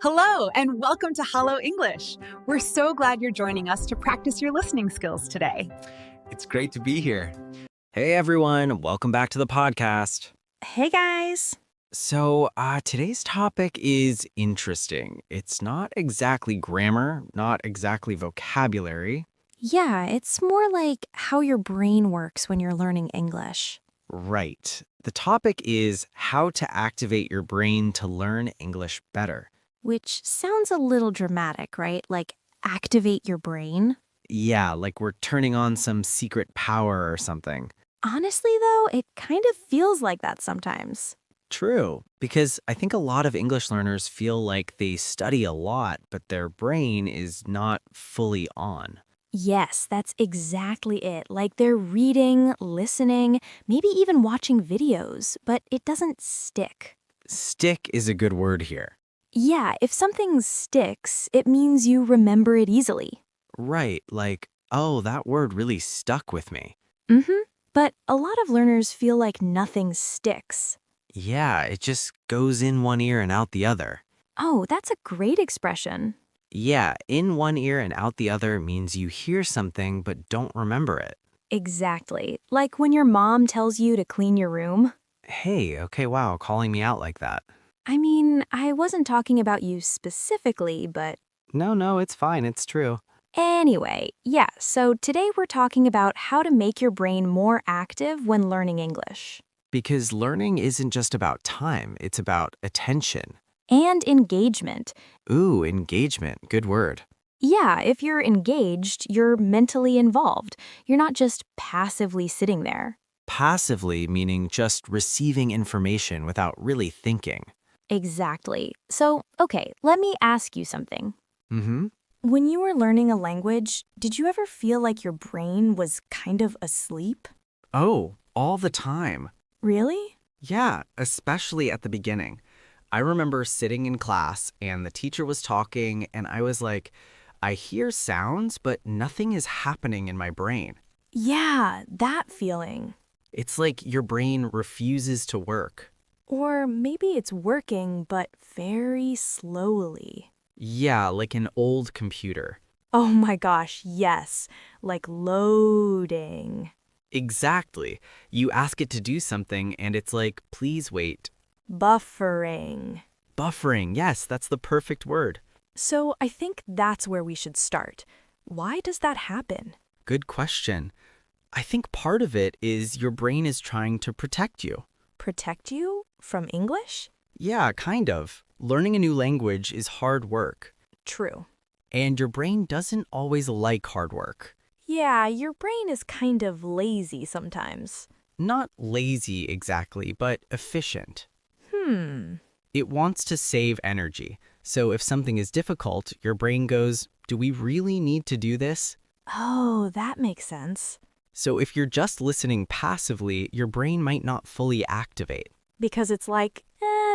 Hello, and welcome to Hello English. We're so glad you're joining us to practice your listening skills today. It's great to be here. Hey everyone, welcome back to the podcast. Hey guys. So, today's topic is interesting. It's not exactly grammar, not exactly vocabulary. Yeah, it's more like how your brain works when you're learning English. Right. The topic is how to activate your brain to learn English better. Which sounds a little dramatic, right? Like activate your brain. Yeah, like we're turning on some secret power or something. Honestly, though, it kind of feels like that sometimes. True, because I think a lot of English learners feel like they study a lot, but their brain is not fully on. Yes, that's exactly it. Like they're reading, listening, maybe even watching videos, but it doesn't stick. Stick is a good word here. Yeah, if something sticks, it means you remember it easily. Right, like, oh, that word really stuck with me. Mm-hmm. But a lot of learners feel like nothing sticks. Yeah, it just goes in one ear and out the other. Oh, that's a great expression. Yeah, in one ear and out the other means you hear something but don't remember it. Exactly. Like when your mom tells you to clean your room. Hey, okay, wow, calling me out like that. I mean, I wasn't talking about you specifically, but No, it's fine, it's true. anyway, yeah, so today we're talking about how to make your brain more active when learning English. Because learning isn't just about time, it's about attention. And engagement. Ooh, engagement, good word. Yeah, if you're engaged, you're mentally involved. You're not just passively sitting there. Passively meaning just receiving information without really thinking. Exactly. So, okay, let me ask you something. Mm-hmm. When you were learning a language, did you ever feel like your brain was kind of asleep? Oh, all the time. Really? Yeah, especially at the beginning. I remember sitting in class and the teacher was talking and I was like, I hear sounds, but nothing is happening in my brain. Yeah, that feeling. It's like your brain refuses to work. Or maybe it's working, but very slowly. Yeah, like an old computer. Oh my gosh, yes. Like loading. Exactly. You ask it to do something and it's like, please wait. Buffering. Buffering, yes, that's the perfect word. So I think that's where we should start. Why does that happen? Good question. I think part of it is your brain is trying to protect you. Protect you from English? Yeah, kind of. Learning a new language is hard work. True. And your brain doesn't always like hard work. Yeah, your brain is kind of lazy sometimes. Not lazy exactly, but efficient. Hmm. It wants to save energy. So if something is difficult, your brain goes, do we really need to do this? Oh, that makes sense. So if you're just listening passively, your brain might not fully activate. Because it's like,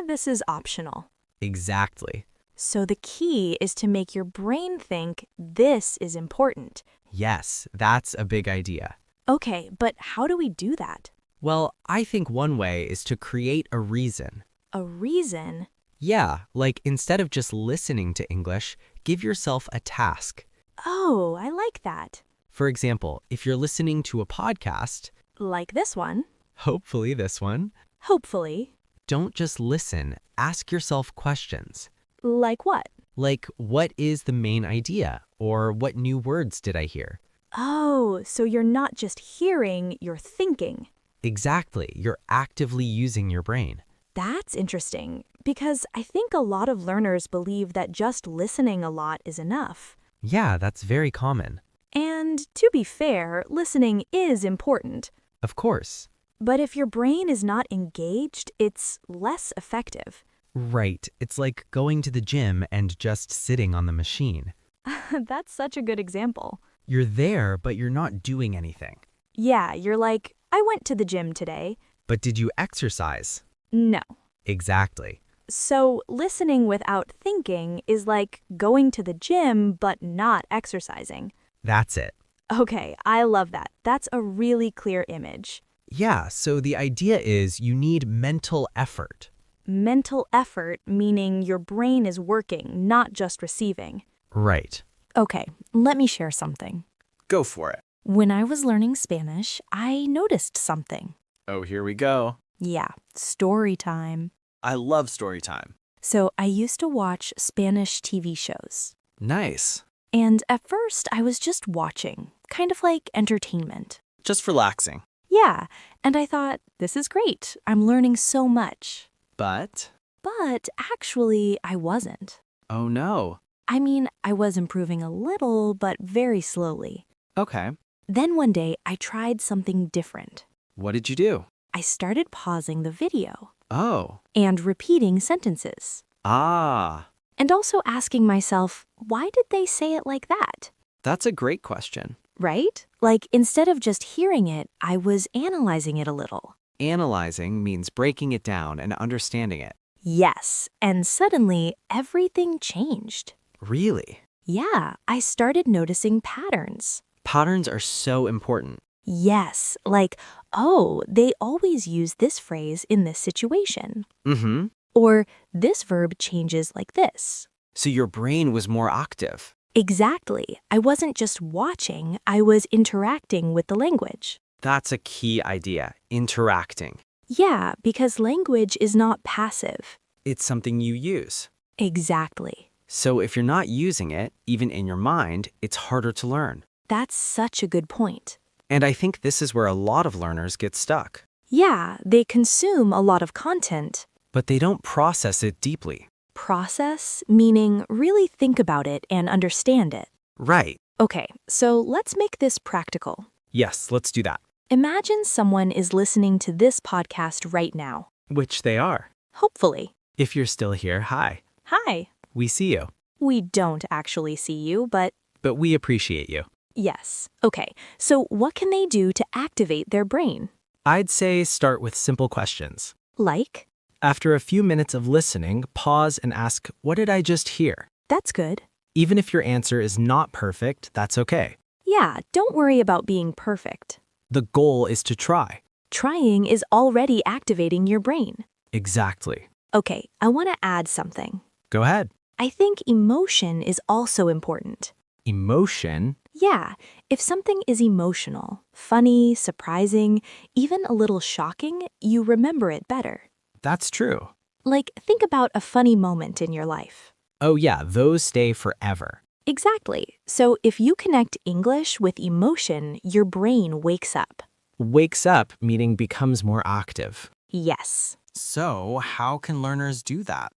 this is optional. Exactly. So the key is to make your brain think this is important. Yes, that's a big idea. Okay, but how do we do that? Well, I think one way is to create a reason. A reason? Yeah, like instead of just listening to English, give yourself a task. Oh, I like that. For example, if you're listening to a podcast, Like this one. hopefully this one, Hopefully. don't just listen, ask yourself questions. Like what? Like, what is the main idea? Or what new words did I hear? Oh, so you're not just hearing, you're thinking. Exactly, you're actively using your brain. That's interesting, because I think a lot of learners believe that just listening a lot is enough. Yeah, that's very common. And to be fair, listening is important. Of course. But if your brain is not engaged, it's less effective. Right, it's like going to the gym and just sitting on the machine. That's such a good example. You're there, but you're not doing anything. Yeah, you're like, I went to the gym today. But did you exercise? No. Exactly. So listening without thinking is like going to the gym but not exercising. That's it. Okay, I love that. That's a really clear image. Yeah, so the idea is you need mental effort. mental effort, meaning your brain is working, not just receiving. Right. Okay, let me share something. Go for it. When I was learning Spanish, I noticed something. Oh, here we go. Yeah, story time. I love story time. So I used to watch Spanish TV shows. Nice. And at first, I was just watching, kind of like entertainment. Just relaxing. Yeah, and I thought, this is great. I'm learning so much. But, But actually, I wasn't. oh no. I mean, I was improving a little, but very slowly. Okay. Then one day, I tried something different. What did you do? I started pausing the video Oh. and repeating sentences. Ah. And also asking myself, why did they say it like that? That's a great question. Right? Like, instead of just hearing it, I was analyzing it a little. Analyzing means breaking it down and understanding it. Yes, and suddenly, everything changed. Really? Yeah, I started noticing patterns. Patterns are so important. Yes, like, oh, they always use this phrase in this situation. Mm-hmm. Or this verb changes like this. So your brain was more active. Exactly. I wasn't just watching, I was interacting with the language. That's a key idea, interacting. Yeah, because language is not passive. It's something you use. Exactly. So if you're not using it, even in your mind, it's harder to learn. That's such a good point. And I think this is where a lot of learners get stuck. Yeah, they consume a lot of content. But they don't process it deeply. Process, meaning really think about it and understand it. Right. Okay, so let's make this practical. Yes, let's do that. Imagine someone is listening to this podcast right now. Which they are. Hopefully. If you're still here, hi. Hi. We see you. We don't actually see you, but But we appreciate you. yes. Okay, so what can they do to activate their brain? I'd say start with simple questions. Like? After a few minutes of listening, pause and ask, what did I just hear? That's good. Even if your answer is not perfect, that's okay. Yeah, don't worry about being perfect. The goal is to try. Trying is already activating your brain. Exactly. Okay, I want to add something. Go ahead. I think emotion is also important. Emotion? Yeah, if something is emotional, funny, surprising, even a little shocking, you remember it better. That's true. Like, think about a funny moment in your life. Oh yeah, those stay forever. Exactly. So if you connect English with emotion, your brain wakes up. Wakes up, meaning becomes more active. Yes. So, how can learners do that?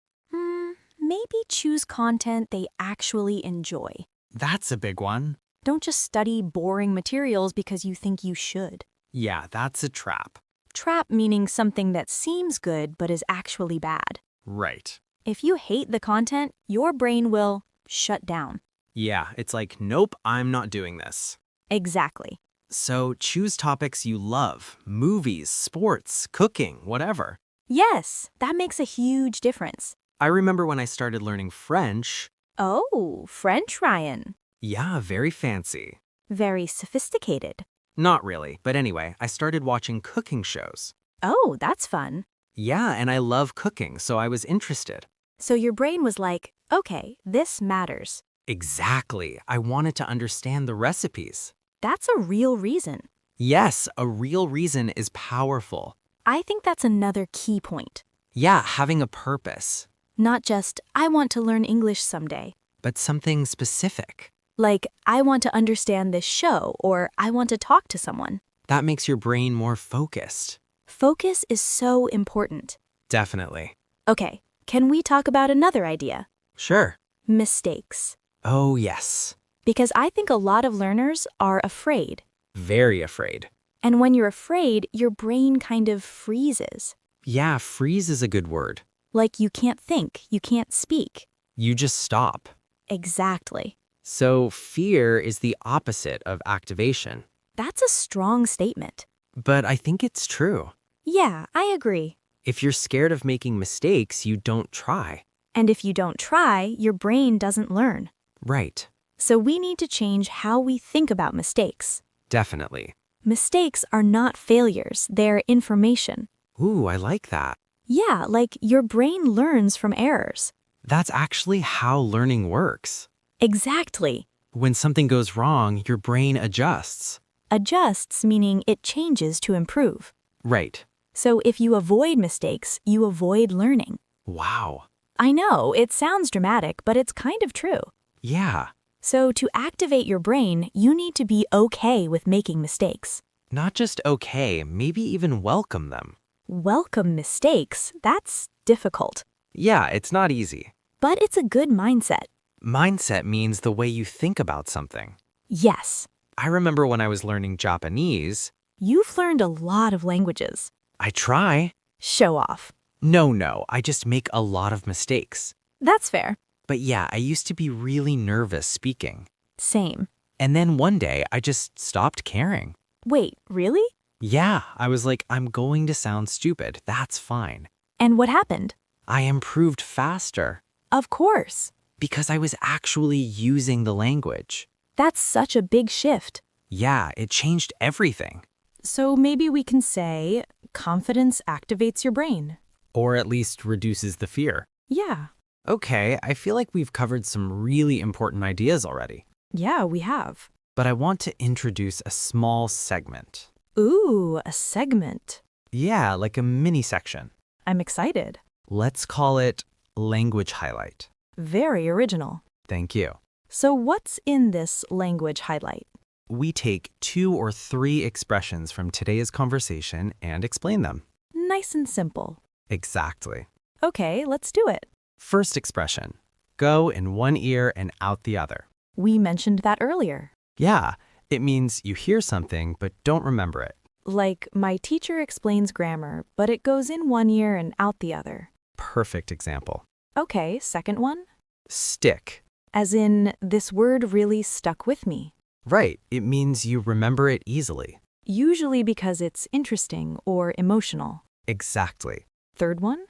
Maybe choose content they actually enjoy. That's a big one. Don't just study boring materials because you think you should. Yeah, that's a trap. Trap meaning something that seems good but is actually bad. Right. If you hate the content, your brain will shut down. Yeah, it's like, nope, I'm not doing this. Exactly. So choose topics you love. Movies, sports, cooking, whatever. Yes, that makes a huge difference. I remember when I started learning French. Oh, French, Ryan. Yeah, very fancy. Very sophisticated. Not really, but anyway, I started watching cooking shows. Oh, that's fun. Yeah, and I love cooking, so I was interested. So your brain was like, okay, this matters. Exactly. I wanted to understand the recipes. That's a real reason. Yes, a real reason is powerful. I think that's another key point. Yeah, having a purpose, Not just, I want to learn English someday. but something specific. Like, I want to understand this show, or I want to talk to someone. That makes your brain more focused. Focus is so important. Definitely. Okay, can we talk about another idea? Sure. Mistakes. Oh, yes. Because I think a lot of learners are afraid. Very afraid. And when you're afraid, your brain kind of freezes. Yeah, freeze is a good word. Like you can't think, you can't speak. You just stop. Exactly. So fear is the opposite of activation. That's a strong statement. But I think it's true. Yeah, I agree. If you're scared of making mistakes, you don't try. And if you don't try, your brain doesn't learn. Right. So we need to change how we think about mistakes. Definitely. Mistakes are not failures, they're information. Ooh, I like that. Yeah, like your brain learns from errors. That's actually how learning works. Exactly. When something goes wrong, your brain adjusts. Adjusts meaning it changes to improve. Right. So if you avoid mistakes, you avoid learning. Wow. I know, it sounds dramatic, but it's kind of true. Yeah. So to activate your brain, you need to be okay with making mistakes. Not just okay, maybe even welcome them. Welcome mistakes, that's difficult. Yeah, it's not easy. But it's a good mindset. Mindset means the way you think about something. Yes, I remember when I was learning Japanese, you've learned a lot of languages. I try. Show off. No, I just make a lot of mistakes. That's fair. But yeah, I used to be really nervous speaking. Same. And then one day, I just stopped caring. Wait, really? Yeah, I was like, I'm going to sound stupid. That's fine. And what happened? I improved faster Of course. because I was actually using the language. That's such a big shift. Yeah, it changed everything. So maybe we can say confidence activates your brain. Or at least reduces the fear. Yeah. Okay, I feel like we've covered some really important ideas already. Yeah, we have. But I want to introduce a small segment. Ooh, a segment. Yeah, like a mini section. I'm excited. Let's call it Language Highlight. Very original. Thank you. So what's in this language highlight? We take 2 or 3 expressions from today's conversation and explain them. Nice and simple. Exactly. Okay, let's do it. First expression, go in one ear and out the other. We mentioned that earlier. Yeah, it means you hear something but don't remember it. Like, my teacher explains grammar, but it goes in one ear and out the other. Perfect example. Okay, second one. Stick. As in, this word really stuck with me. Right, it means you remember it easily. Usually because it's interesting or emotional. Exactly. Third one.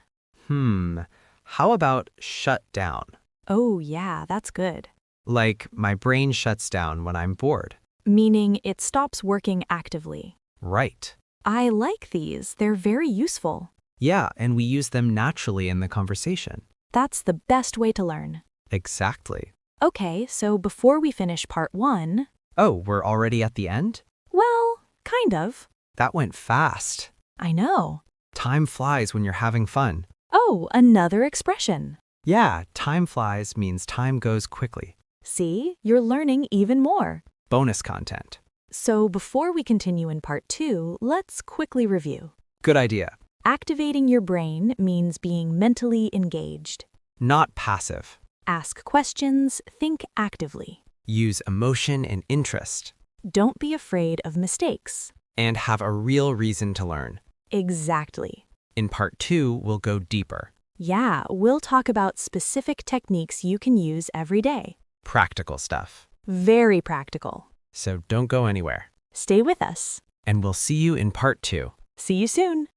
How about shut down? Oh, yeah, that's good. Like, my brain shuts down when I'm bored. Meaning it stops working actively. Right. I like these. They're very useful. Yeah, and we use them naturally in the conversation. That's the best way to learn. Exactly. Okay, so before we finish part 1, Oh, we're already at the end? well, kind of. That went fast. I know. Time flies when you're having fun. Oh, another expression. Yeah, time flies means time goes quickly. See, you're learning even more. Bonus content. So before we continue in part 2, let's quickly review. Good idea. Activating your brain means being mentally engaged. Not passive. Ask questions, think actively. Use emotion and interest. Don't be afraid of mistakes. And have a real reason to learn. Exactly. In part 2, we'll go deeper. Yeah, we'll talk about specific techniques you can use every day. Practical stuff. Very practical. So don't go anywhere. Stay with us. And we'll see you in part 2. See you soon.